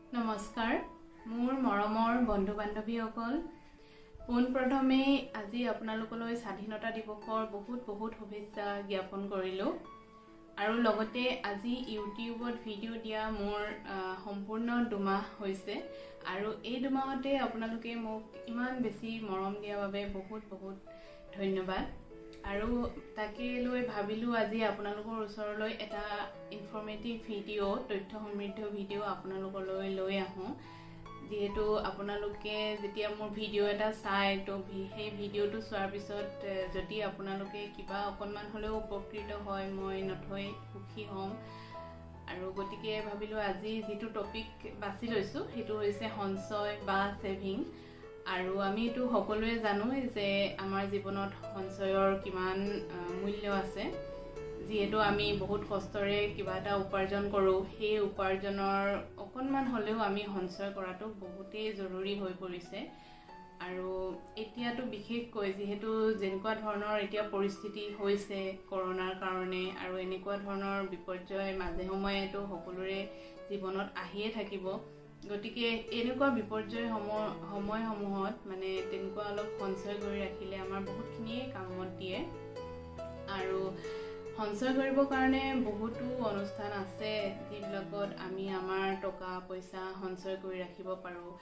নমস্কাৰ মোৰ মৰমৰ বন্ধু বান্ধৱীসকল পোন প্ৰথমে আজি আপোনালোকলৈ স্বাধীনতা দিৱসৰ বহুত শুভেচ্ছা জ্ঞাপন কৰিলোঁ আৰু লগতে আজি ইউটিউবত ভিডিঅ' দিয়া মোৰ সম্পূৰ্ণ দুমাহ হৈছে আৰু এই দুমাহতে আপোনালোকে মোক ইমান বেছি মৰম দিয়াৰ বাবে বহুত ধন্যবাদ আৰু তাকে লৈ ভাবিলোঁ আজি আপোনালোকৰ ওচৰলৈ এটা ইনফৰ্মেটিভ ভিডিঅ' তথ্য সমৃদ্ধ ভিডিঅ' আপোনালোকলৈ লৈ আহোঁ যেহেতু আপোনালোকে যেতিয়া মোৰ ভিডিঅ' এটা চাই তো সেই ভিডিঅ'টো চোৱাৰ পিছত যদি আপোনালোকে কিবা অকণমান হ'লেও উপকৃত হয় মই নথৈ সুখী হ'ম আৰু গতিকে ভাবিলোঁ আজি যিটো টপিক বাছি লৈছোঁ সেইটো হৈছে সঞ্চয় বা ছেভিং আৰু আমি এইটো সকলোৱে জানো যে আমাৰ জীৱনত সঞ্চয়ৰ কিমান মূল্য আছে যিহেতু আমি বহুত কষ্টৰে কিবা এটা উপাৰ্জন কৰোঁ সেই উপাৰ্জনৰ অকণমান হ'লেও আমি সঞ্চয় কৰাটো বহুতেই জৰুৰী হৈ পৰিছে আৰু এতিয়াতো বিশেষকৈ যিহেতু যেনেকুৱা ধৰণৰ এতিয়া পৰিস্থিতি হৈছে কৰোনাৰ কাৰণে আৰু এনেকুৱা ধৰণৰ বিপৰ্যয় মাজে সময়েতো সকলোৰে জীৱনত আহিয়ে থাকিব গতিকে এনেকুৱা বিপৰ্যয় সময়সমূহত মানে তেনেকুৱা অলপ সঞ্চয় কৰি ৰাখিলে আমাৰ বহুতখিনিয়ে কামত দিয়ে আৰু সঞ্চয় কৰিবৰ কাৰণে বহুতো অনুষ্ঠান আছে যিবিলাকত আমি আমাৰ টকা পইচা সঞ্চয় কৰি ৰাখিব পাৰোঁ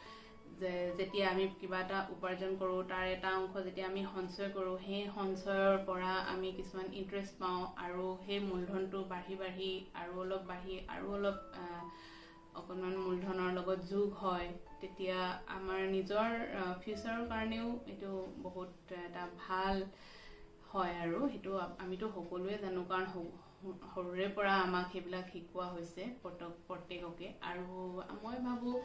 যে যেতিয়া আমি কিবা এটা উপাৰ্জন কৰোঁ তাৰ এটা অংশ যেতিয়া আমি সঞ্চয় কৰোঁ সেই সঞ্চয়ৰ পৰা আমি কিছুমান ইণ্টাৰেষ্ট পাওঁ আৰু সেই মূলধনটো বাঢ়ি আৰু অলপ অকণমান মূলধনৰ লগত যোগ হয় তেতিয়া আমাৰ নিজৰ ফিউচাৰৰ কাৰণেও এইটো বহুত এটা ভাল হয় আৰু সেইটো আমিতো সকলোৱে জানো কাৰণ সৰুৰে পৰা আমাক সেইবিলাক শিকোৱা হৈছে প্ৰত্যেককে আৰু মই ভাবোঁ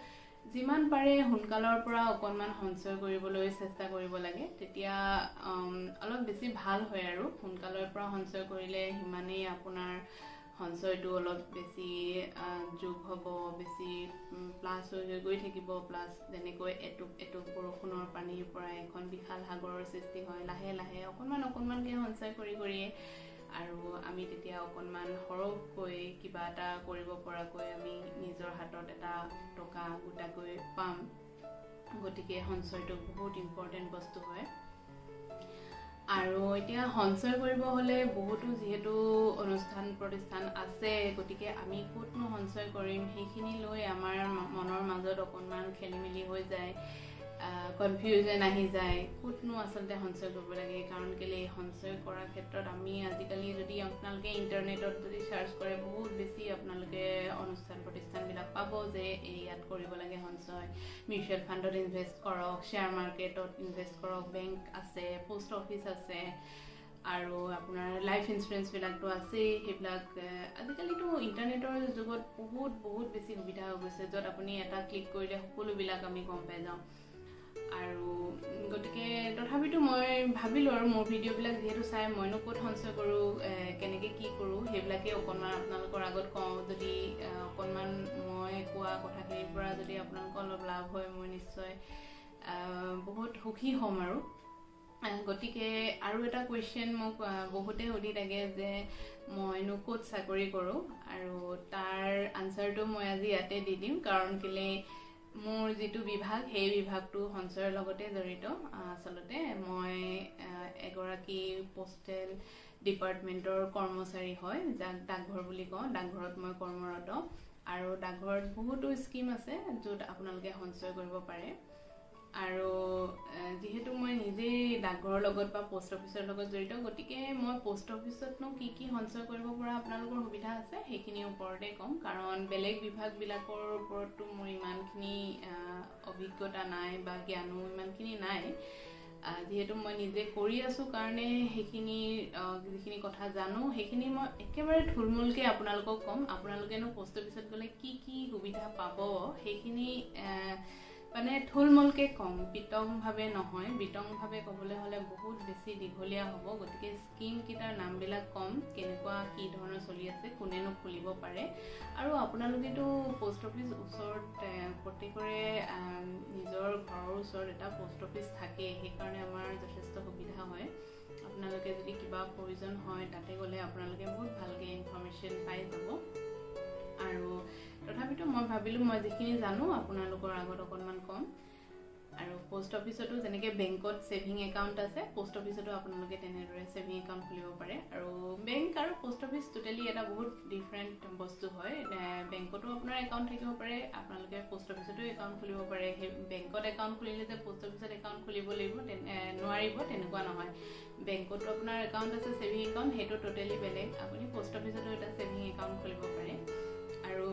যিমান পাৰে সোনকালৰ পৰা অকণমান সঞ্চয় কৰিবলৈ চেষ্টা কৰিব লাগে তেতিয়া অলপ বেছি ভাল হয় আৰু সোনকালৰ পৰা সঞ্চয় কৰিলে সিমানেই আপোনাৰ সঞ্চয়টো অলপ বেছি যোগ হ'ব বেছি প্লাছ হৈ গৈ থাকিব প্লাছ যেনেকৈ এটুপ বৰষুণৰ পানীৰ পৰা এখন বিশাল সাগৰৰ সৃষ্টি হয় লাহে অকণমানকৈ সঞ্চয় কৰিয়ে আৰু আমি তেতিয়া অকণমান সৰহকৈ কিবা এটা কৰিব পৰাকৈ আমি নিজৰ হাতত এটা টকা গোটাকৈ পাম গতিকে সঞ্চয়টো বহুত ইম্পৰ্টেণ্ট বস্তু হয় আৰু এতিয়া সঞ্চয় কৰিব হ'লে বহুতো যিহেতু অনুষ্ঠান প্ৰতিষ্ঠান আছে গতিকে আমি ক'তনো সঞ্চয় কৰিম সেইখিনি লৈ আমাৰ মনৰ মাজত অকণমান খেলিমেলি হৈ যায় কনফিউজন আহি যায় ক'তনো আচলতে সঞ্চয় কৰিব লাগে কাৰণ কেলে সঞ্চয় কৰাৰ ক্ষেত্ৰত আমি আজিকালি যদি আপোনালোকে ইণ্টাৰনেটত যদি চাৰ্চ কৰে বহুত বেছি আপোনালোকে অনুষ্ঠান প্ৰতিষ্ঠানবিলাক পাব যে ইয়াত কৰিব লাগে সঞ্চয় মিউচুৱেল ফাণ্ডত ইনভেষ্ট কৰক শ্বেয়াৰ মাৰ্কেটত ইনভেষ্ট কৰক বেংক আছে পোষ্ট অফিচ আছে আৰু আপোনাৰ লাইফ ইঞ্চুৰেঞ্চবিলাকতো আছেই সেইবিলাক আজিকালিতো ইণ্টাৰনেটৰ যুগত বহুত বেছি সুবিধা হৈ গৈছে য'ত আপুনি এটা ক্লিক কৰিলে সকলোবিলাক আমি গম পাই যাওঁ আৰু গতিকে তথাপিতো মই ভাবিলোঁ আৰু মোৰ ভিডিঅ'বিলাক যিহেতু চাই মইনো ক'ত সঞ্চয় কৰোঁ কেনেকৈ কি কৰোঁ সেইবিলাকে অকণমান আপোনালোকৰ আগত কওঁ যদি অকণমান মই কোৱা কথাখিনিৰ পৰা যদি আপোনালোকৰ অলপ লাভ হয় মই নিশ্চয় বহুত সুখী হ'ম আৰু গতিকে আৰু এটা কুৱেশ্যন মোক বহুতে সুধি থাকে যে মইনো ক'ত চাকৰি কৰোঁ আৰু তাৰ আনচাৰটো মই আজি ইয়াতে দি দিম কাৰণ কেলে মোৰ যিটো বিভাগ সেই বিভাগটো সঞ্চয়ৰ লগতে জড়িত আচলতে মই এগৰাকী পোষ্টেল ডিপাৰ্টমেণ্টৰ কৰ্মচাৰী হয় যাক ডাকঘৰ বুলি কওঁ ডাকঘৰত মই কৰ্মৰত আৰু ডাকঘৰত বহুতো স্কিম আছে য'ত আপোনালোকে সঞ্চয় কৰিব পাৰে আৰু যিহেতু মই নিজেই ডাকঘৰৰ লগত বা পোষ্ট অফিচৰ লগত জড়িত গতিকে মই পোষ্ট অফিচতনো কি সঞ্চয় কৰিব পৰা আপোনালোকৰ সুবিধা আছে সেইখিনিৰ ওপৰতে ক'ম কাৰণ বেলেগ বিভাগবিলাকৰ ওপৰততো মোৰ ইমানখিনি অভিজ্ঞতা নাই বা জ্ঞানো ইমানখিনি নাই যিহেতু মই নিজে কৰি আছোঁ কাৰণে সেইখিনি যিখিনি কথা জানো সেইখিনি মই একেবাৰে থুলমূলকৈ আপোনালোকক ক'ম আপোনালোকেনো পোষ্ট অফিচত গ'লে কি সুবিধা পাব সেইখিনি মানে থুলমূলকৈ ক'ম বিতংভাৱে নহয় বিতংভাৱে ক'বলৈ হ'লে বহুত বেছি দীঘলীয়া হ'ব গতিকে স্কিমকেইটাৰ নামবিলাক ক'ম কেনেকুৱা কি ধৰণৰ চলি আছে কোনেনো খুলিব পাৰে আৰু আপোনালোকেতো পোষ্ট অফিচ ওচৰত প্ৰত্যেকৰে নিজৰ ঘৰৰ ওচৰত এটা পোষ্ট অফিচ থাকে সেইকাৰণে আমাৰ যথেষ্ট সুবিধা হয় আপোনালোকে যদি কিবা প্ৰয়োজন হয় তাতে গ'লে আপোনালোকে বহুত ভালকৈ ইনফৰ্মেশ্যন পাই যাব আৰু তথাপি তথাপিতো মই ভাবিলো মই যিখিনি জানো আপোনালোকৰ আগত অকনমান কম আৰু পোষ্ট অফিসতো যেনেকে বেংকত সেভিং একাউন্ট আছে পোষ্ট অফিসতো আপোনালোকে তেনেদৰে সেভিং একাউন্ট খুলিব পাৰে আৰু বেংক আৰু পোষ্ট অফিস টোটালি এটা বহুত ডিফাৰেন্ট বস্তু হয় বেংকতো আপোনাৰ একাউন্ট থাকিব পাৰে আপোনালোকে পোষ্ট অফিসতো একাউন্ট খুলিব পাৰে হে বেংকত একাউন্ট খুলিলে যে পোষ্ট অফিসত একাউন্ট খুলিব লাগিব নোৱাৰিব তেনেকুৱা নহয় বেংকতো আপোনাৰ একাউন্ট আছে সেভিং একাউন্ট হেটো টোটালি বেলেগ আপুনি পোষ্ট অফিসতো এটা সেভিং একাউন্ট খুলিব পাৰে আৰু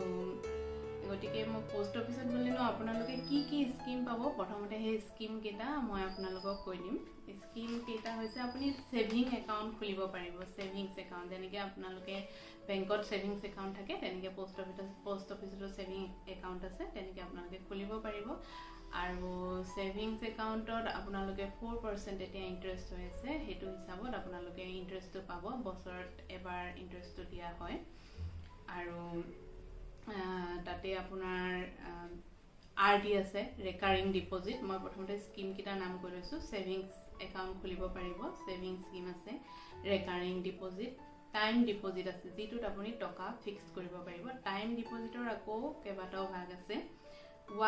গতিকে মই পোষ্ট অফিসত বলিনো আপোনালোকে কি স্কিম পাবো প্ৰথমতে হে স্কিম কেটা মই আপোনালোকক কৈ দিম স্কিম কেটা হৈছে আপুনি সেভিং একাউন্ট খুলিব পাৰিব সেভিংস একাউন্ট যেনেকে আপোনালোকে বেংকত সেভিংস একাউন্ট থাকে তেনেকে পোষ্ট অফিসতো সেভিং একাউন্ট আছে তেনেকে আপোনালোকে খুলিব পাৰিব আৰু সেভিংস একাউন্টত আপোনালোকে 4% এতিয়া ইন্টাৰেষ্ট হৈ আছে হেতু হিচাপত আপোনালোকে ইন্টাৰেষ্টটো পাব বছৰত এবাৰ ইন্টাৰেষ্টটো দিয়া হয় আৰু তাতে আপোনাৰ আৰডি আছে ৰেকাৰিং ডিপোজিট মই প্ৰথমতে স্কিম কিটা নাম কৈ লৈছো সেভিংস একাউন্ট খুলিব পাৰিব সেভিং স্কিম আছে ৰেকাৰিং ডিপোজিট টাইম ডিপোজিট আছে যেটোত আপুনি টকা ফিক্স কৰিব পাৰিব টাইম ডিপোজিটৰ আকৌ কেবাটাও ভাগ আছে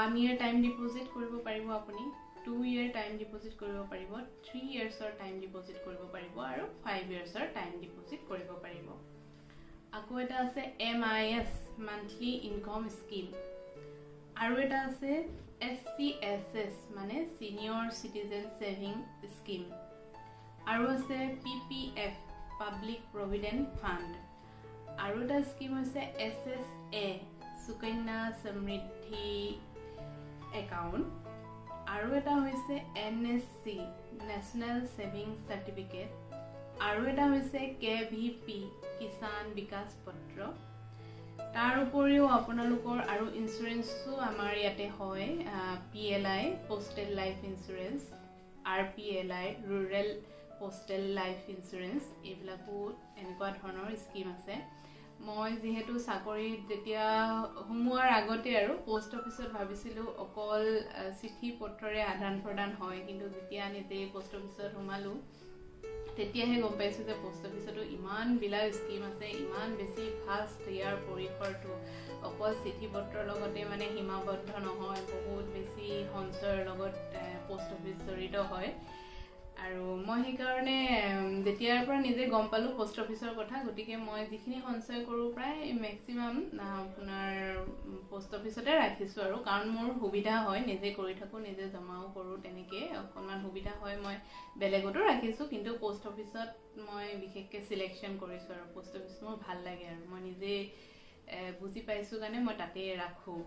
1 year টাইম ডিপোজিট কৰিব পাৰিব আপুনি 2 year টাইম ডিপোজিট কৰিব পাৰিব 3 yearsৰ টাইম ডিপোজিট কৰিব পাৰিব আৰু 5 yearsৰ টাইম ডিপোজিট কৰিব পাৰিব আকৌ এটা আছে MIS monthly income scheme আৰু এটা আছে SCSS মানে senior citizen saving scheme আৰু আছে PPF public provident fund আৰু এটা স্কিম আছে SSA সুকন্যা সমৃদ্ধি একাউন্ট আৰু এটা হৈছে NSC national saving certificate আৰু এটা হৈছে KVP কিষাণ বিকাশ পত্ৰ তাৰ উপৰিও আপোনালোকৰ আৰু ইন্সুৰেন্সও আমাৰ ইয়াতে হয় PLI postal life insurance RPLI rural postal life insurance এইবিলাকো এনেকুৱা ধৰণৰ স্কিম আছে মই যেহেতু চাকৰি যেতিয়া হুমুৱাৰ আগতে আৰু পোষ্ট অফিসত ভাবিছিলো অকল চিঠি পত্ৰৰে আদান প্ৰদান হয় কিন্তু যেতিয়া নিজে পোষ্ট অফিসত হুমালো তেতিয়াহে গম পাইছো যে পোষ্ট অফিসতো ইমান বিলা স্কিম আছে ইমান বেছি ফাষ্ট ইয়াৰ পৰিখৰটো অকল চিঠি পত্ৰৰ লগতে মানে সীমাবদ্ধ নহয় বহুত বেছি সঞ্চয়ৰ লগত পোষ্ট অফিস জড়িত হয় আৰু মই সেই কাৰণে যেতিয়াৰ পৰা নিজে গম পালো পোষ্ট অফিসৰ কথা গতিকে মই যিখিনি সঞ্চয় কৰো প্ৰায় ম্যাক্সিমাম আপোনাৰ পোষ্ট অফিসতে ৰাখিছো আৰু কাৰণ মোৰ সুবিধা হয় নিজে কৰি থাকো নিজে জমাও কৰো তেনেকে অকমান সুবিধা হয় মই বেলেগতো ৰাখিছো কিন্তু পোষ্ট অফিসত মই বিশেষকে সিলেকশন কৰিছো আৰু পোষ্ট অফিস মোৰ ভাল লাগে আৰু মই নিজে বুজি পাইছো কাৰণে মই তাতে ৰাখো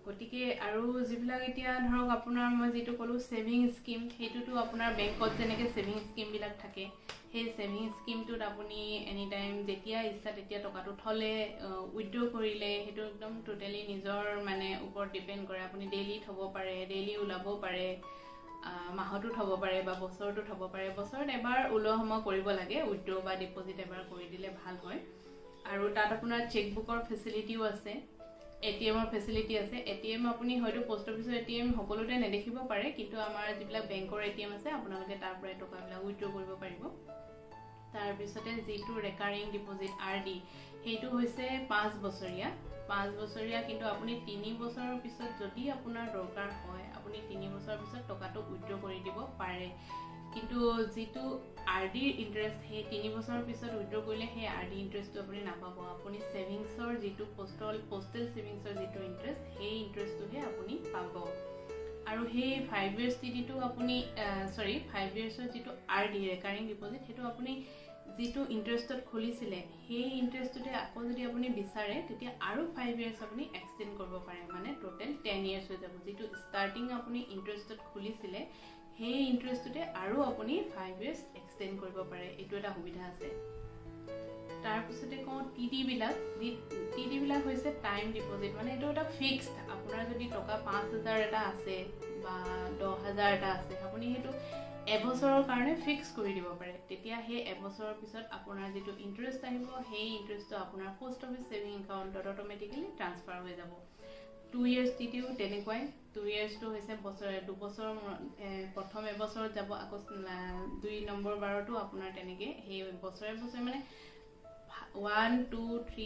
গতিকে আৰু যিবিলাক এতিয়া ধৰক আপোনাৰ মই যেটো কলো সেভিং স্কিম হেতুটো আপোনাৰ বেংকত যেনেকে সেভিং স্কিম বিলাক থাকে সেই সেভিং স্কিমটোত আপুনি এনি টাইম যেতিয়া ইচ্ছা তেতিয়া টকাটো থলে উইথড্ৰ কৰিলে হেতু একদম টোটালি নিজৰ মানে ওপৰত ডিপেন্ড কৰে আপুনি ডেইলি থব পাৰে ডেইলি উলাব পাৰে মাহটো থব পাৰে বা বছৰটো থব পাৰে বছৰত এবাৰ উলোহম কৰিব লাগে উইথড্ৰ বা ডিপোজিট এবাৰ কৰি দিলে ভাল হয় আৰু তাত আপোনাৰ চেকবুকৰ ফেসিলিটিও আছে ATM ৰ ফেসিলিটি আছে ATM আপুনি হয়তো পোষ্ট অফিসৰ ATM সকলোতে নেদেখিব পাৰে কিন্তু আমাৰ যিবিলাক বেংকৰ ATM আছে আপোনালোকে তাৰ পৰা টকাবিলাক উইথড্ৰ কৰিব পাৰিব তাৰ পিছতে যেটো ৰেকাৰিং ডিপোজিট RD হেতু হৈছে 5 বছৰীয়া কিন্তু আপুনি 3 বছৰৰ পিছত যদি আপোনাৰ দৰকাৰ হয় আপুনি 3 বছৰৰ পিছত টকাটো উইথড্ৰ কৰি দিব পাৰে কিন্তু যেটো RD ইন্টাৰেষ্ট হে 3 বছৰৰ পিছত উইথড্ৰ কৰিলে হে RD ইন্টাৰেষ্টটো আপুনি নাপাব আপুনি সেভিংসৰ যেটো পোষ্টেল সেভিংসৰ যেটো ইন্টাৰেষ্ট হে ইন্টাৰেষ্টটোহে আপুনি পাব আৰু হে 5 years TD টো আপুনি 5 yearsৰ যেটো RD ৰেকাৰিং ডিপোজিট হেতু আপুনি যেটো ইন্টাৰেষ্টত খুলিছিলে হে ইন্টাৰেষ্টটোতে আকৌ যদি আপুনি বিচাৰে তেতিয়া আৰু 5 years আপুনি এক্সটেন্ড কৰিব পাৰে মানে টোটাল 10 years হৈ যাব যেটো ষ্টাৰ্টিং আপুনি ইন্টাৰেষ্টত খুলিছিলে হে ইন্টাৰেষ্টটোতে আৰু আপুনি 5 years এক্সটেন্ড কৰিব পাৰে এটো এটা সুবিধা আছে তাৰ পিছতে কোন TD বিলাক হৈছে টাইম ডিপোজিট মানে এটো এটা ফিক্সড আপোনাৰ যদি টকা 5000 এটা আছে বা 10000 এটা আছে আপুনি হেতু এবছৰৰ কাৰণে ফিক্স কৰি দিব পাৰে তেতিয়া হে এবছৰৰ পিছত আপোনাৰ যেটো ইন্টাৰেষ্ট আহিব হে ইন্টাৰেষ্টটো আপোনাৰ পোষ্ট অফিস সেভিং একাউন্টত অটোমেটিক্যালি ট্ৰান্সফাৰ হৈ যাব 2 years TDও তেনেকৈ 2 years টো হৈছে বছৰ 2 বছৰ প্ৰথম এবছৰত যাব আকৌ 2 নম্বৰ বাৰটো আপোনাৰ তেনেকে হে বছৰে মানে 1 2 3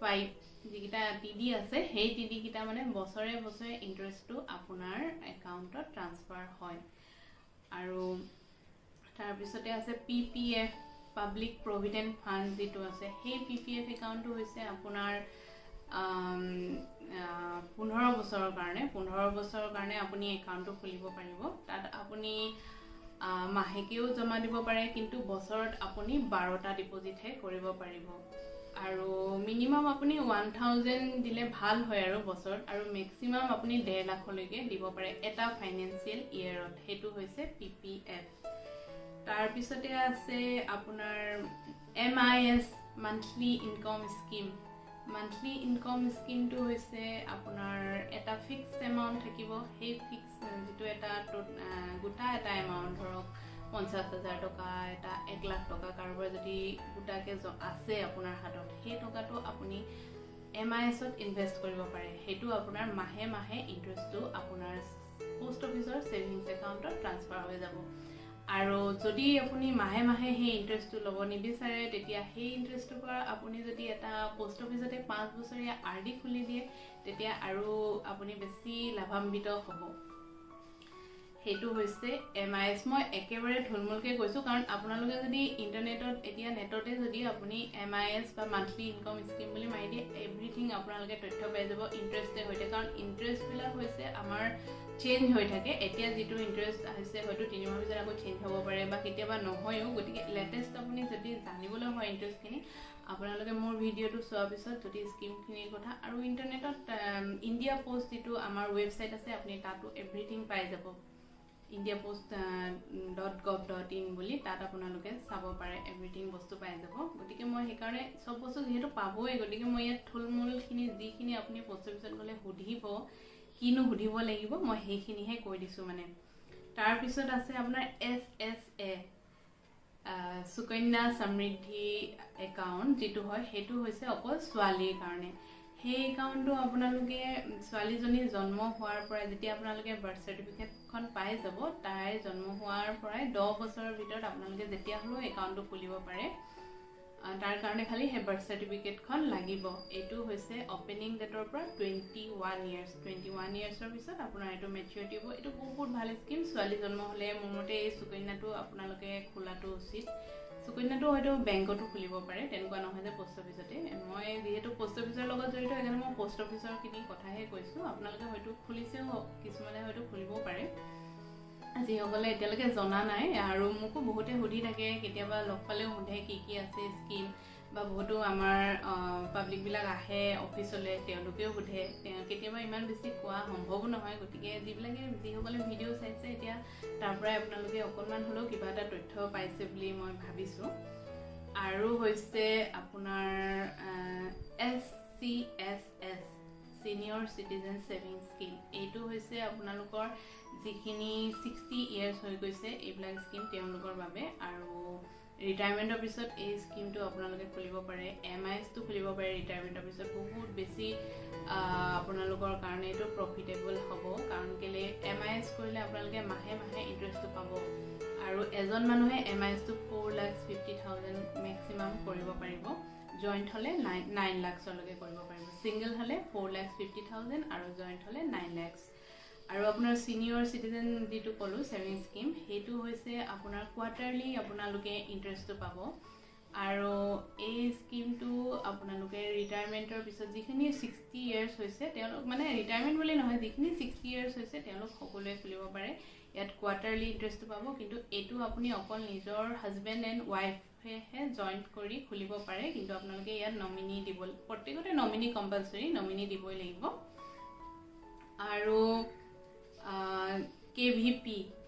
5 যিকিটা টিডি আছে সেই টিডি কিটা মানে বছৰে বছৰে ইন্টাৰেষ্টটো আপোনাৰ একাউণ্টত ট্ৰান্সফাৰ হয় আৰু তাৰ পিছতে আছে পিপিএফ পাব্লিক প্ৰভিডেন্ট ফান্ড যেটো আছে সেই পিপিএফ একাউণ্টটো হৈছে আপোনাৰ 15 বছৰৰ কাৰণে আপুনি একাউণ্টটো খুলিব পাৰিব তাত আপুনি মাহেকেও জমা দিব পাৰে কিন্তু বছৰত আপুনি 12টা ডিপোজিটহে কৰিব পাৰিব আৰু মিনিমাম আপুনি 1000 দিলে ভাল হয় আৰু বছৰত আৰু ম্যাক্সিমাম আপুনি 1.5 লাখলৈকে দিব পাৰে এটা ফাইনান্সিয়েল ইয়াৰত হেতু হৈছে পিপিএফ তাৰ পিছতে আছে আপোনাৰ MIS মান্থলি ইনকাম স্কিম টো হৈছে আপোনাৰ এটা ফিক্সড এমাউন্ট থাকিব সেই ফিক্স যেটো এটা গোটা এটা এমাউন্ট ধৰক 50,000 টকা এটা 1 লাখ টকা কাৰোবাৰ যদি গোটাকে আছে আপোনাৰ হাতত সেই টকাটো আপুনি MIS ত ইনভেস্ট কৰিব পাৰে হেতু আপোনাৰ মাহে মাহে ইন্টাৰেষ্টটো আপোনাৰ পোষ্ট অফিচৰ সেভিংস একাউণ্টত ট্ৰান্সফাৰ হৈ যাব আৰু যদি আপুনি মাহে মাহে সেই ইন্টাৰেষ্টটো ল'ব নিবিচাৰে তেতিয়া সেই ইন্টাৰেষ্টৰ পৰা আপুনি যদি এটা পোষ্ট অফিচতে 5 বছৰীয়া আৰডি খুলি দিয়ে তেতিয়া আৰু আপুনি বেছি লাভান্বিত হ'ব হেতু হৈছে MIS মই একেবাৰে ধুলমুলকে কৈছো কাৰণ আপোনালোকে যদি ইন্টাৰনেটত এতিয়া নেটতে যদি আপুনি MIS বা মান্থলি ইনকাম স্কিম বুলি মাৰি দিয়ে এভৰিথিং আপোনালোকে তথ্য পাই যাব ইন্টাৰেষ্টে হৈ থাকে কাৰণ ইন্টাৰেষ্ট বিলাক হৈছে আমাৰ চেঞ্জ হৈ থাকে এতিয়া যেটো ইন্টাৰেষ্ট আছে হয়তো 3 মাহ পিছত আকৌ চেঞ্জ হ'ব পাৰে বা কেতিয়াবা নহয়ও গতিকে লেটেষ্ট আপুনি যদি জানিবলৈ হয় ইন্টাৰেষ্ট খিনি আপোনালোকে মোৰ ভিডিওটো চোৱাৰ পিছত যদি স্কিম খিনিৰ কথা আৰু ইন্টাৰনেটত ইণ্ডিয়া পোষ্ট যেটো আমাৰ ৱেবসাইট আছে আপুনি তাতো এভৰিথিং পাই যাব indiapost.gov.in বুলি তাত আপোনালোকে চাব পাৰে এভৰিথিং বস্তু পাই যাব গতিকে মই হেকাৰণে সব বস্তু যেহেতু পাবই গতিকে মই ইয়াত থুলমুল খিনি যিখিনি আপুনি পোষ্ট অফিচত গলে সুধিব কিনো সুধিব লাগিব মই হেখিনিহে কৈ দিছো মানে তাৰ পিছত আছে আপোনাৰ SSA সুকন্যা সমৃদ্ধি একাউণ্ট যেটো হয় হেতু হৈছে অকল ছোৱালীৰ কাৰণে সেই একাউণ্টটো আপোনালোকে ছোৱালীজনী জন্ম হোৱাৰ পৰা যেতিয়া আপোনালোকে বাৰ্থ সাৰ্টিফিকেটখন পাই যাব তাই জন্ম হোৱাৰ পৰা 10 বছৰৰ ভিতৰত আপোনালোকে যেতিয়া হলো একাউণ্টটো খুলিব পাৰে তাৰ কাৰণে খালি হে বাৰ্থ সাৰ্টিফিকেটখন লাগিব এটো হৈছে ওপেনিং ডেটৰ পৰা 21 ইয়াৰ্ছৰ পিছত আপোনাৰ এটো ম্যাচুৰিটি হ'ব এটো বহুত ভাল স্কিম ছোৱালী জন্ম হলে মোৰ মতে এই সুকন্যাটো আপোনালোকে খোলাটো উচিত সুকন্যাটো হয়তো বেংকতো খুলিব পাৰে তেনেকুৱা নহয় যে পোষ্ট অফিচতে মই যেহেতু পোষ্ট অফিচৰ লগত জড়িত এখানে মই পোষ্ট অফিচৰ কিনি কথাহে কৈছো আপোনালোকে হয়তো খুলিছেও কিছুমানে হয়তো খুলিব পাৰে আজি হবলে এতিয়ালৈকে জনা নাই আৰু মোকো বহুতে সুধি থাকে কেতিয়াবা লগ পালেও সুধে কি আছে স্কিম বা বহুতো আমাৰ পাব্লিক বিলাক আহে অফিচলে তেওঁলোকেও সুধে কেতিয়াবা ইমান বেছি কোৱা সম্ভৱ নহয় গতিকে যিবিলাকে যিসকলে ভিডিও চাইছে এতিয়া তাৰ পৰা আপোনালোকে অকনমান হলো কিবা এটা তথ্য পাইছে বুলি মই ভাবিছো আৰু হৈছে আপোনাৰ SCSS Senior Citizen Savings Scheme এইটো হৈছে আপোনালোকৰ যিখিনি 60 ইয়াৰ্স হৈ গৈছে এইবিলাক স্কিম তেওঁলোকৰ বাবে আৰু ৰিটায়াৰমেন্টৰ পিছত এই স্কিমটো আপোনালোকে খুলিব পাৰে MIS টো খুলিব পাৰে ৰিটায়াৰমেন্টৰ পিছত বহুত বেছি আপোনালোকৰ কাৰণে এটো প্ৰফিটেবল হ'ব কাৰণ কেলে MIS কৰিলে আপোনালোকে মাহে মাহে ইন্টাৰেষ্টটো পাব আৰু এজন মানুহে MIS টো 4,50,000 ম্যাক্সিমাম কৰিব পাৰিব জয়েন্ট হলে 9 লাখলৈকে কৰিব পাৰিব সিঙ্গেল হলে 4,50,000 আৰু জয়েন্ট হলে 9 লাখ আৰু আপোনাৰ সিনিয়ৰ সিটিজেন যেটো কলো সেভিং স্কিম হেতু হৈছে আপোনাৰ কোৱাৰ্টাৰলি আপোনালোকে ইন্টাৰেষ্টটো পাব আৰু এই স্কিমটো আপোনালোকে ৰিটায়াৰমেন্টৰ পিছত যিখিনি 60 ইয়াৰ্স হৈছে তেওঁলোক মানে ৰিটায়াৰমেন্ট বুলি নহয় যিখিনি 60 ইয়াৰ্স হৈছে তেওঁলোক সকলোৱে খুলিব পাৰে ইয়াত কোৱাৰ্টাৰলি ইন্টাৰেষ্টটো পাব কিন্তু এটো আপুনি অকল নিজৰ হাজবেণ্ড এণ্ড ওয়াইফে জয়েন্ট কৰি খুলিব পাৰে কিন্তু আপোনালোকে ইয়াত নমিনি দিব প্ৰত্যেকতে নমিনি কম্পালসৰি নমিনি দিবই লাগিব আৰু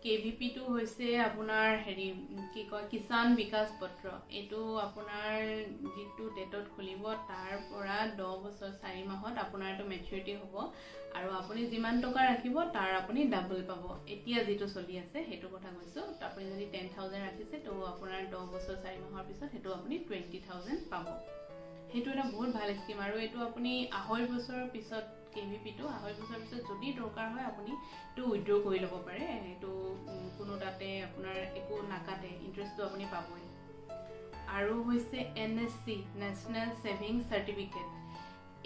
KVP টো হৈছে আপোনাৰ হেৰি কি কয় কিষাণ বিকাশ পত্ৰ এটো আপোনাৰ যেটো ডেটত খুলিব তাৰ পৰা 10 বছৰ 4 মাহত আপোনাৰ এটো ম্যাচুৰিটি হ'ব আৰু আপুনি যিমান টকা ৰাখিব তাৰ আপুনি ডাবল পাব এতিয়া যেটো চলি আছে হেতু কথা কৈছো আপুনি যদি 10,000 ৰাখিছে তো আপোনাৰ 10 বছৰ 4 মাহৰ পিছত হেতু আপুনি 20,000 পাব হেতু এটা বহুত ভাল স্কিম আৰু এটো আপুনি 2.5 বছৰৰ পিছত KVP টো 2.5 বছৰৰ পিছত যদি দৰকাৰ হয় আপুনি তো উইথড্ৰ কৰি ল'ব পাৰে এটো কোনো তাতে আপোনাৰ একো নাকাটে ইন্টাৰেষ্টটো আপুনি পাবই আৰু হৈছে NSC নেশনাল সেভিং সাৰ্টিফিকেট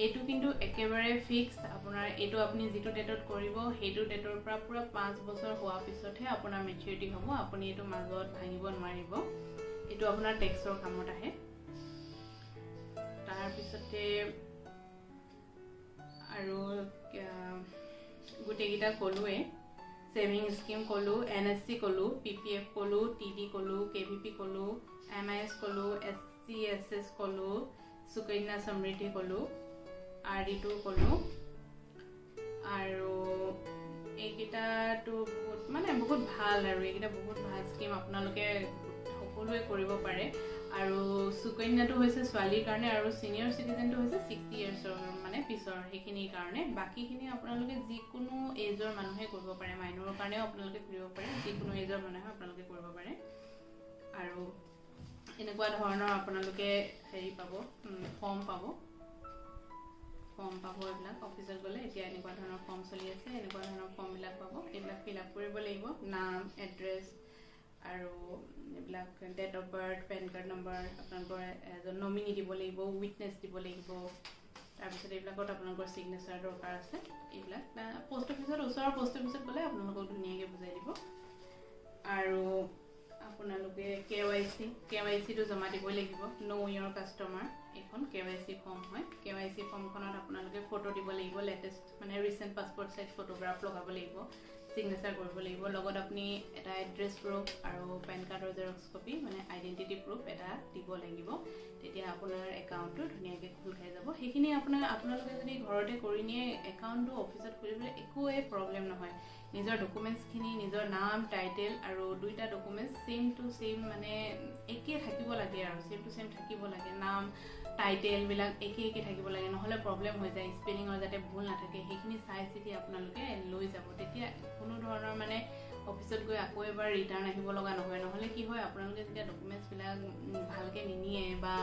এইটো কিন্তু একেবাৰে ফিক্স আপোনাৰ এইটো আপুনি যেটো ডেটত কৰিব হেইটো ডেটৰ পৰা পুৰা 5 বছৰ হোৱা পিছতহে আপোনাৰ মেচুৰিটি হ'ব আপুনি এইটো মাজত ভাঙিব নোৱাৰিব এইটো আপোনাৰ টেক্সৰ কামত আহে তাৰ পিছতে আৰু গুটেগিটা কলোৱে সেভিং স্কিম কলো এনএসসি কলো পিপিএফ কলো টিডি কলো কেভিপি কলো এমআইএস কলো এসসিএসএস কলো সুকন্যা সমৃদ্ধি কলো আৰডি2 কলো আৰু এইকেইটাটো বহুত ভাল আৰু এইকেইটা বহুত ভাল স্কিম আপোনালোকে সকলোৱে কৰিব পাৰে আৰু সুকন্যাটো হৈছে ছোৱালীৰ কাৰণে আৰু সিনিয়ৰ সিটিজেনটো হৈছে 60 ইয়াৰ্ছৰ পিছৰ হেখিনি কাৰণে বাকিখিনি আপোনালোকে যিকোনো এজৰ মানুহে কৰিব পাৰে মাইনৰৰ কাৰণেও আপোনালোকে কৰিব পাৰে যিকোনো এজৰ মানুহে আপোনালোকে কৰিব পাৰে আৰু এনেকুৱা ধৰণৰ আপোনালোকে হেৰি পাব ফৰ্ম পাব এইবিলাক অফিচত গ'লে এতিয়া এনেকুৱা ধৰণৰ ফৰ্ম চলি আছে এনেকুৱা ধৰণৰ ফৰ্মবিলাক পাব এইবিলাক ফিল আপ কৰিব লাগিব নাম এড্ৰেছ আৰু এইবিলাক date of birth PAN card number আপোনালোকৰ এজন নমিনি দিব লাগিব উইটনেছ দিব লাগিব তাৰপিছত এইবিলাকত আপোনালোকৰ সিগনেচাৰ দৰকাৰ আছে এইবিলাক পোষ্ট অফিচত ওচৰৰ পোষ্ট অফিচত গ'লে আপোনালোকক ধুনীয়াকৈ বুজাই দিব আৰু আপোনালোকে কেৱাইচিটো জমা দিবই লাগিব নো ইয়ৰ কাষ্টমাৰ এখন কেৱাইচি ফৰ্ম হয় কেৱাইচি ফৰ্মখনত আপোনালোকে ফটো দিব লাগিব latest recent passport size photograph লগাব লাগিব সিগনেচাৰ কৰিব লাগিব লগত আপুনি এটা এড্ৰেছ প্ৰুফ আৰু পেন কাৰ্ডৰ জেৰক্স কপি আইডেন্টিটি প্ৰুফ এটা দিব লাগিব তেতিয়া আপোনাৰ একাউণ্টটো ধুনীয়াকৈ খোল খাই যাব সেইখিনি আপোনালোকে যদি ঘৰতে কৰি নিয়ে একাউণ্টটো অফিচত খুলিবলৈ একোৱে প্ৰবলেম নহয় নিজৰ ডকুমেন্টছখিনি নিজৰ নাম টাইটেল আৰু দুইটা ডকুমেন্টছ সেম টু সেম একে থাকিব লাগে আৰু সেম টু সেম থাকিব লাগে নাম টাইটেল বিলাক একে থাকিব লাগে নহলে প্ৰবলেম হৈ যায় স্পেলিংৰ যাতে ভুল নাথাকে সেইখিনি চাই চিতি আপোনালোকে লৈ যাব তেতিয়া কোনো ধৰণৰ অফিসত গৈ আকৌ এবাৰ ৰিটাৰ্ণ আহিব লগা নহয় নহলে কি হয় আপোনালোকে যেতিয়া ডকুমেন্টছ বিলাক ভালকে নিনিয়ে বা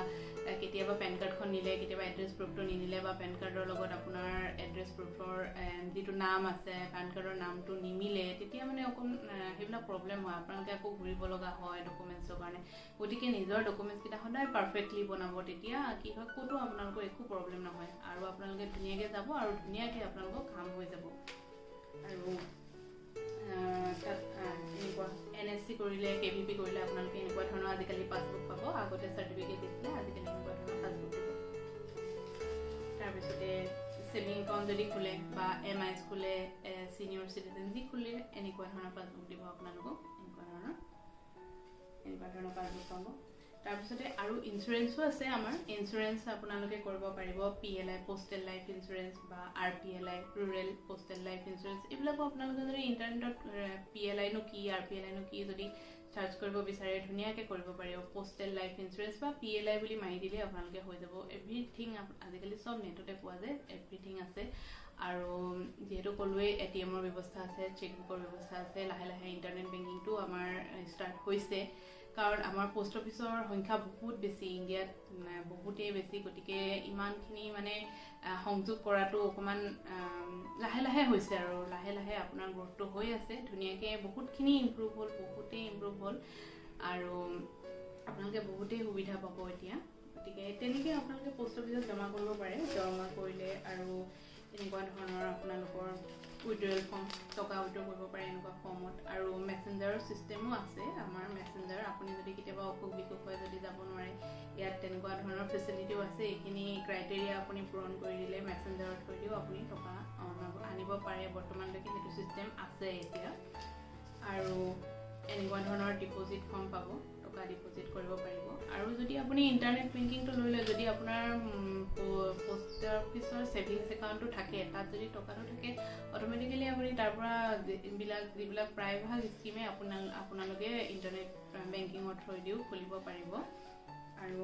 কেতিয়াবা পেন কাৰ্ডখন নিলে কেতিয়াবা এড্ৰেছ প্ৰুফটো নিনিলে বা পেন কাৰ্ডৰ লগত আপোনাৰ এড্ৰেছ প্ৰুফৰ যেটো নাম আছে পেন কাৰ্ডৰ নামটো নিমিলে তেতিয়া অকণ হেবিলাক প্ৰবলেম হয় আপোনালোকে আকৌ ঘূৰিব লগা হয় ডকুমেন্টছৰ কাৰণে গতিকে নিজৰ ডকুমেন্টছ কিটা সদায় পাৰফেক্টলি বনাব তেতিয়া কি হয় কোটো আপোনালোকৰ একো প্ৰবলেম নহয় আৰু আপোনালোকে ধুনীয়াকৈ যাব আৰু ধুনীয়াকৈ আপোনালোকৰ কাম হৈ যাব আৰু এনএসসি কৰিলে কেভিপি কৰিলে আপোনালোকে এনেকুৱা ধৰণৰ আজিকালি পাছবুক পাব আগতে সাৰ্টিফিকেট দিছিলে আজিকালি এনেকুৱা ধৰণৰ পাছবুক দিব তাৰপিছতে সেভিং একাউণ্ট যদি খোলে বা এমআইএস খোলে সিনিয়ৰ সিটিজেন যি খোলে এনেকুৱা ধৰণৰ পাছবুক দিব আপোনালোকক এনেকুৱা ধৰণৰ পাছবুক পাব তাৰপিছতে আৰু ইন্সুৰেন্সও আছে আমাৰ ইন্সুৰেন্স আপোনালোকে কৰিব পাৰিব পিএলআই পোষ্টেল লাইফ ইন্সুৰেন্স বা আৰপিএলআই ৰুৰেল পোষ্টেল লাইফ ইন্সুৰেন্স এইবিলাকো আপোনালোকে যদি ইন্টাৰনেটত পিএলআই নো কি আৰপিএলআই নো কি যদি সাৰ্চ কৰিব বিচাৰে ধুনীয়াকৈ কৰিব পাৰিব পোষ্টেল লাইফ ইন্সুৰেন্স বা পিএলআই বুলি মাৰি দিলে আপোনালোকে হৈ যাব এভৰিথিং আজিকালি সব নেটতে পোৱা যায় এভৰিথিং আছে আৰু যেহেতু কলোৱে এটিএমৰ ব্যৱস্থা আছে চেকবুকৰ ব্যৱস্থা আছে লাহে লাহে ইন্টাৰনেট বেংকিংটো আমাৰ ষ্টাৰ্ট হৈছে কাৰণ আমাৰ পোষ্ট অফিচৰ সংখ্যা বহুত বেছি ইণ্ডিয়াত বহুতেই বেছি গতিকে ইমানখিনি সংযোগ কৰাটো অকমান লাহে লাহে হৈছে আৰু লাহে লাহে আপোনাৰ গ্ৰোথটো হৈ আছে ধুনীয়াকৈ বহুতখিনি ইমপ্ৰুভ হ'ল আৰু আপোনালোকে বহুতেই সুবিধা পাব এতিয়া গতিকে তেনেকৈ আপোনালোকে পোষ্ট অফিচত জমা কৰিব পাৰে জমা কৰিলে আৰু এনেকুৱা ধৰণৰ আপোনালোকৰ উইড্ৰল ফৰ্ম টকা উইড্ৰ কৰিব পাৰে এনেকুৱা ফৰ্মত আৰু মেছেঞ্জাৰৰ চিষ্টেমো আছে আমাৰ মেছেঞ্জাৰ আপুনি যদি কেতিয়াবা অসুখ বিসুখ হয় যদি যাব নোৱাৰে ইয়াত তেনেকুৱা ধৰণৰ ফেচিলিটিও আছে এইখিনি ক্ৰাইটেৰিয়া আপুনি পূৰণ কৰি দিলে মেছেঞ্জাৰৰ থ্ৰুদিও আপুনি টকা আনিব পাৰে বৰ্তমানলৈকে সেইটো চিষ্টেম আছে এতিয়া আৰু এনেকুৱা ধৰণৰ ডিপজিট ফৰ্ম পাব টকা ডিপজিট কৰিব পাৰিব আৰু যদি আপুনি ইন্টাৰনেট বেংকিংটো লৈ লয় যদি আপোনাৰ পোষ্ট অফিচৰ সেভিংছ একাউণ্টটো থাকে তাত যদি টকাটো থাকে অটোমেটিক্যালি আপুনি তাৰ পৰা যিবিলাক প্ৰায়ভাগ স্কিমে আপোনালোকে ইন্টাৰনেট বেংকিঙৰ থ্ৰুদিও খুলিব পাৰিব আৰু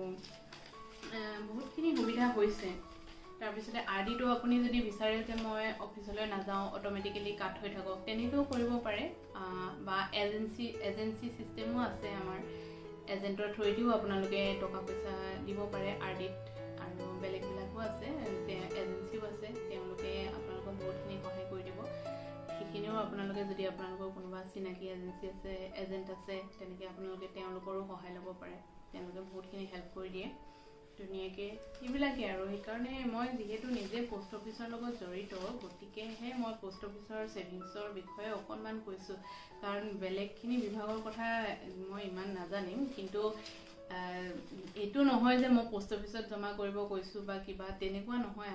বহুতখিনি সুবিধা হৈছে তাৰপিছতে আৰডিটো আপুনি যদি বিচাৰে যে মই অফিচলৈ নাযাওঁ অটোমেটিক্যালি কাট হৈ থাকক তেনেকৈও কৰিব পাৰে বা এজেন্সি সিস্টেমো আছে আমাৰ এজেন্টৰ থ্ৰুদিও আপোনালোকে টকা পইচা দিব পাৰে আৰডিত আৰু বেলেগবিলাকো আছে এজেন্সিও আছে তেওঁলোকে আপোনালোকক বহুতখিনি সহায় কৰি দিব সেইখিনিও আপোনালোকে যদি আপোনালোকৰ কোনোবা চিনাকি এজেন্সি আছে এজেন্ট আছে তেনেকৈ আপোনালোকে তেওঁলোকৰো সহায় ল'ব পাৰে তেওঁলোকে বহুতখিনি হেল্প কৰি দিয়ে ধুনীয়াকৈ এইবিলাকে আৰু সেইকাৰণে মই যিহেতু নিজে পোষ্ট অফিচৰ লগত জড়িত গতিকেহে মই পোষ্ট অফিচৰ ছেভিংছৰ বিষয়ে অকণমান কৈছোঁ কাৰণ বেলেগখিনি বিভাগৰ কথা মই ইমান নাজানিম কিন্তু এইটো নহয় যে মই পোষ্ট অফিচত জমা কৰিব কৈছোঁ বা কিবা তেনেকুৱা নহয়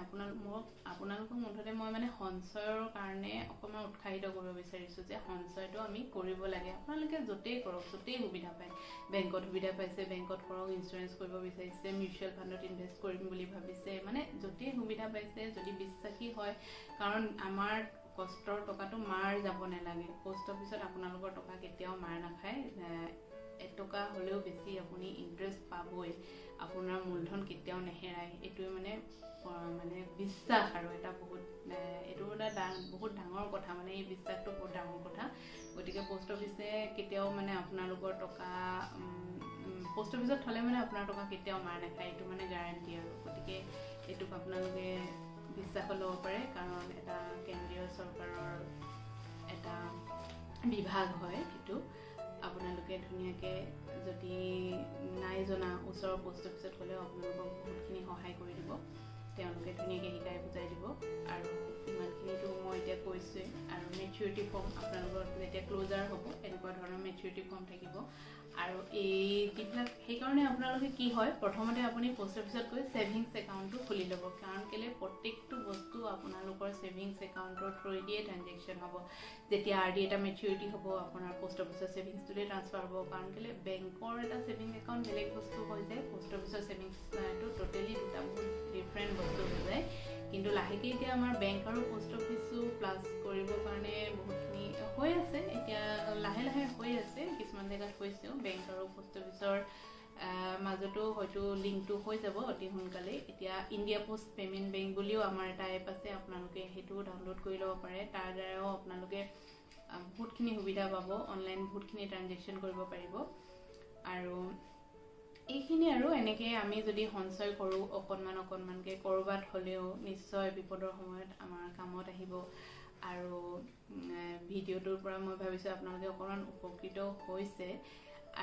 আপোনালোকক মুঠতে মই মানে সঞ্চয়ৰ কাৰণে অকণমান উৎসাহিত কৰিব বিচাৰিছোঁ যে সঞ্চয়টো আমি কৰিব লাগে আপোনালোকে য'তেই কৰক য'তেই সুবিধা পায় বেংকত সুবিধা পাইছে বেংকত কৰক ইঞ্চুৰেঞ্চ কৰিব বিচাৰিছে মিউচুৱেল ফাণ্ডত ইনভেষ্ট কৰিম বুলি ভাবিছে মানে য'তেই সুবিধা পাইছে যদি বিশ্বাসী হয় কাৰণ আমাৰ কষ্টৰ টকাটো মাৰ যাব নালাগে পোষ্ট অফিচত আপোনালোকৰ টকা কেতিয়াও মাৰ নাখায় এটকা হ'লেও বেছি আপুনি ইণ্টাৰেষ্ট পাবই আপোনাৰ মূলধন কেতিয়াও নেহেৰায় এইটোৱে মানে বিশ্বাস আৰু এটা বহুত এইটো এটা বহুত ডাঙৰ কথা মানে এই বিশ্বাসটো বহুত ডাঙৰ কথা গতিকে পোষ্ট অফিচে কেতিয়াও মানে আপোনালোকৰ টকা পোষ্ট অফিচত থ'লে মানে আপোনাৰ টকা কেতিয়াও মাৰ নাখায় এইটো মানে গ্যাৰাণ্টি আৰু গতিকে এইটোক আপোনালোকে বিশ্বাসত ল'ব পাৰে কাৰণ এটা কেন্দ্ৰীয় চৰকাৰৰ এটা বিভাগ হয় এইটো আপোনালোকে ধুনীয়াকৈ যদি নাই জনা ওচৰৰ পোষ্ট অফিচত হ'লেও আপোনালোকক বহুতখিনি সহায় কৰি দিব তেওঁলোকে ধুনীয়াকৈ শিকাই বুজাই দিব আৰু ইমানখিনিতো মই এতিয়া কৈছোঁৱেই আৰু মেচিউৰিটি ফৰ্ম আপোনালোকৰ যেতিয়া ক্লোজাৰ হ'ব এনেকুৱা ধৰণৰ মেচিউৰিটি ফৰ্ম থাকিব আৰু এই যিবিলাক সেইকাৰণে আপোনালোকে কি হয় প্ৰথমতে আপুনি পোষ্ট অফিচত গৈ ছেভিংছ একাউণ্টটো খুলি ল'ব কাৰণ কেলৈ প্ৰত্যেকটো বস্তু আপোনালোকৰ ছেভিংছ একাউণ্টৰ থ্ৰুদিয়ে ট্ৰানজেকশ্যন হ'ব যেতিয়া RD এটা মেচিউৰিটি হ'ব আপোনাৰ পোষ্ট অফিচৰ ছেভিংছটোলৈ ট্ৰান্সফাৰ হ'ব কাৰণ কেলৈ বেংকৰ এটা ছেভিংছ একাউণ্ট বেলেগ বস্তু হৈ যায় পোষ্ট অফিচৰ ছেভিংছটো টোটেলি দুটা বহুত ডিফাৰেণ্ট বস্তু হৈ যায় কিন্তু লাহেকৈ এতিয়া আমাৰ বেংক আৰু পোষ্ট অফিচো প্লাছ কৰিবৰ কাৰণে বহুতখিনি হৈ আছে এতিয়া লাহে লাহে হৈ আছে কিছুমান জেগাত হৈছেও বেংক আৰু পোষ্ট অফিচৰ মাজতো হয়তো লিংকটো হৈ যাব অতি সোনকালে এতিয়া ইণ্ডিয়া পোষ্ট পে'মেণ্ট বেংক বুলিও আমাৰ এটা এপ আছে আপোনালোকে সেইটো ডাউনলোড কৰি ল'ব পাৰে তাৰ দ্বাৰাও আপোনালোকে বহুতখিনি সুবিধা পাব অনলাইন বহুতখিনি ট্ৰানজেকশ্যন কৰিব পাৰিব আৰু এইখিনি আৰু এনেকৈ আমি যদি সঞ্চয় কৰোঁ অকণমানকৈ ক'ৰবাত হ'লেও নিশ্চয় বিপদৰ সময়ত আমাৰ কামত আহিব আৰু ভিডিঅ'টোৰ পৰা মই ভাবিছোঁ আপোনালোকে অকণমান উপকৃত হৈছে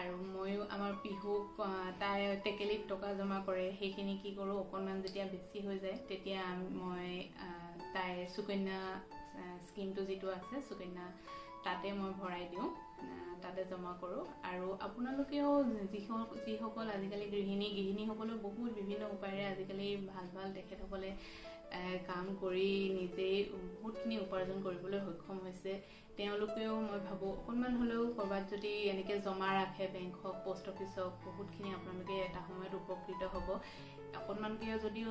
আৰু ময়ো আমাৰ পিহুক তাই টেকেলিত টকা জমা কৰে সেইখিনি কি কৰোঁ অকণমান যেতিয়া বেছি হৈ যায় তেতিয়া মই তাইৰ সুকন্যা স্কিমটো যিটো আছে সুকন্যা তাতে মই ভৰাই দিওঁ তাতে জমা কৰোঁ আৰু আপোনালোকেও যিসকল আজিকালি গৃহিণীসকলেও বহুত বিভিন্ন উপায়েৰে আজিকালি ভাল তেখেতসকলে কাম কৰি নিজেই বহুতখিনি উপাৰ্জন কৰিবলৈ সক্ষম হৈছে তেওঁলোকেও মই ভাবোঁ অকণমান হ'লেও ক'ৰবাত যদি এনেকৈ জমা ৰাখে বেংক হওক পোষ্ট অফিচ হওক বহুতখিনি আপোনালোকে এটা সময়ত উপকৃত হ'ব অকণমানকৈ যদিও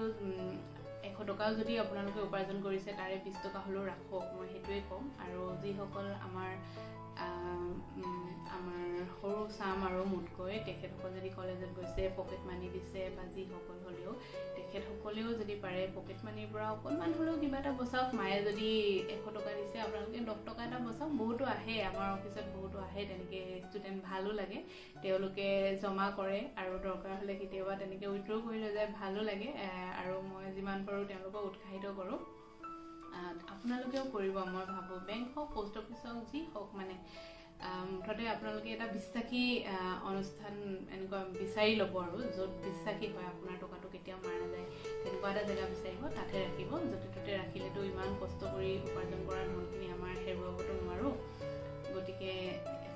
100 টকাও যদি আপোনালোকে উপাৰ্জন কৰিছে তাৰে 20 টকা হ'লেও ৰাখক মই সেইটোৱে ক'ম আৰু যিসকল আমাৰ সৰু চাম আৰু মোতকৈ তেখেতসকল যদি কলেজত গৈছে পকেট মানি দিছে বা যিসকল হ'লেও তেখেতসকলেও যদি পাৰে পকেট মানিৰ পৰা অকণমান হ'লেও কিবা এটা বচাওক মায়ে যদি 100 টকা দিছে আপোনালোকে 10 টকা এটা বচাওক বহুতো আহে আমাৰ অফিচত বহুতো আহে তেনেকৈ ষ্টুডেণ্ট ভালো লাগে তেওঁলোকে জমা কৰে আৰু দৰকাৰ হ'লে কেতিয়াবা তেনেকৈ উইথড্ৰ কৰি লৈ যায় ভালো লাগে আৰু মই যিমান পাৰোঁ তেওঁলোকক উৎসাহিত কৰোঁ আপোনালোকেও কৰিব মই ভাবোঁ বেংক হওক পোষ্ট অফিচ হওক যি হওক মানে মুঠতে আপোনালোকে এটা বিশ্বাসী অনুষ্ঠান এনেকুৱা বিচাৰি ল'ব আৰু য'ত বিশ্বাসী হয় আপোনাৰ টকাটো কেতিয়াও মাৰ নাযায় তেনেকুৱা এটা জেগা বিচাৰিব তাতে ৰাখিব য'তে ত'তে ৰাখিলেতো ইমান কষ্ট কৰি উপাৰ্জন কৰা ধনখিনি আমাৰ হেৰুৱাবতো নোৱাৰোঁ গতিকে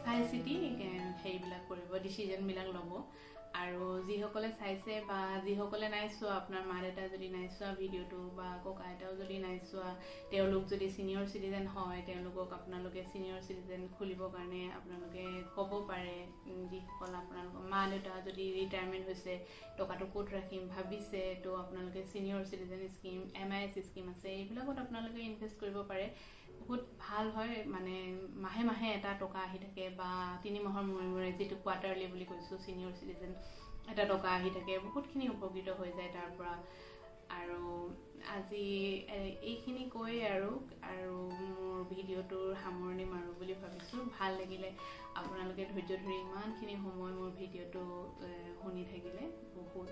চাই চিতি সেইবিলাক কৰিব ডিচিজনবিলাক ল'ব আৰু যিসকলে চাইছে বা যিসকলে নাই চোৱা আপোনাৰ মা দেউতা যদি নাই চোৱা ভিডিঅ'টো বা ককা আইতাও যদি নাই চোৱা তেওঁলোক যদি ছিনিয়ৰ চিটিজেন হয় তেওঁলোকক আপোনালোকে ছিনিয়ৰ চিটিজেন খুলিবৰ কাৰণে আপোনালোকে ক'ব পাৰে যিসকল আপোনালোকৰ মা দেউতা যদি ৰিটায়াৰমেণ্ট হৈছে টকাটো ক'ত ৰাখিম ভাবিছে তো আপোনালোকে senior citizen scheme MIS scheme আছে এইবিলাকত আপোনালোকে ইনভেষ্ট কৰিব পাৰে বহুত ভাল হয় মানে মাহে মাহে এটা টকা আহি থাকে বা 3 মাহৰ মূৰে যিটো কোৱাৰ্টাৰলি বুলি কৈছোঁ ছিনিয়ৰ চিটিজেন এটা টকা আহি থাকে বহুতখিনি উপকৃত হৈ যায় তাৰ পৰা আৰু আজি এইখিনি কৈ আৰু মোৰ ভিডিঅ'টোৰ সামৰণি মাৰোঁ বুলি ভাবিছোঁ ভাল লাগিলে আপোনালোকে ধৈৰ্য ধৰি ইমানখিনি সময় মোৰ ভিডিঅ'টো শুনি থাকিলে বহুত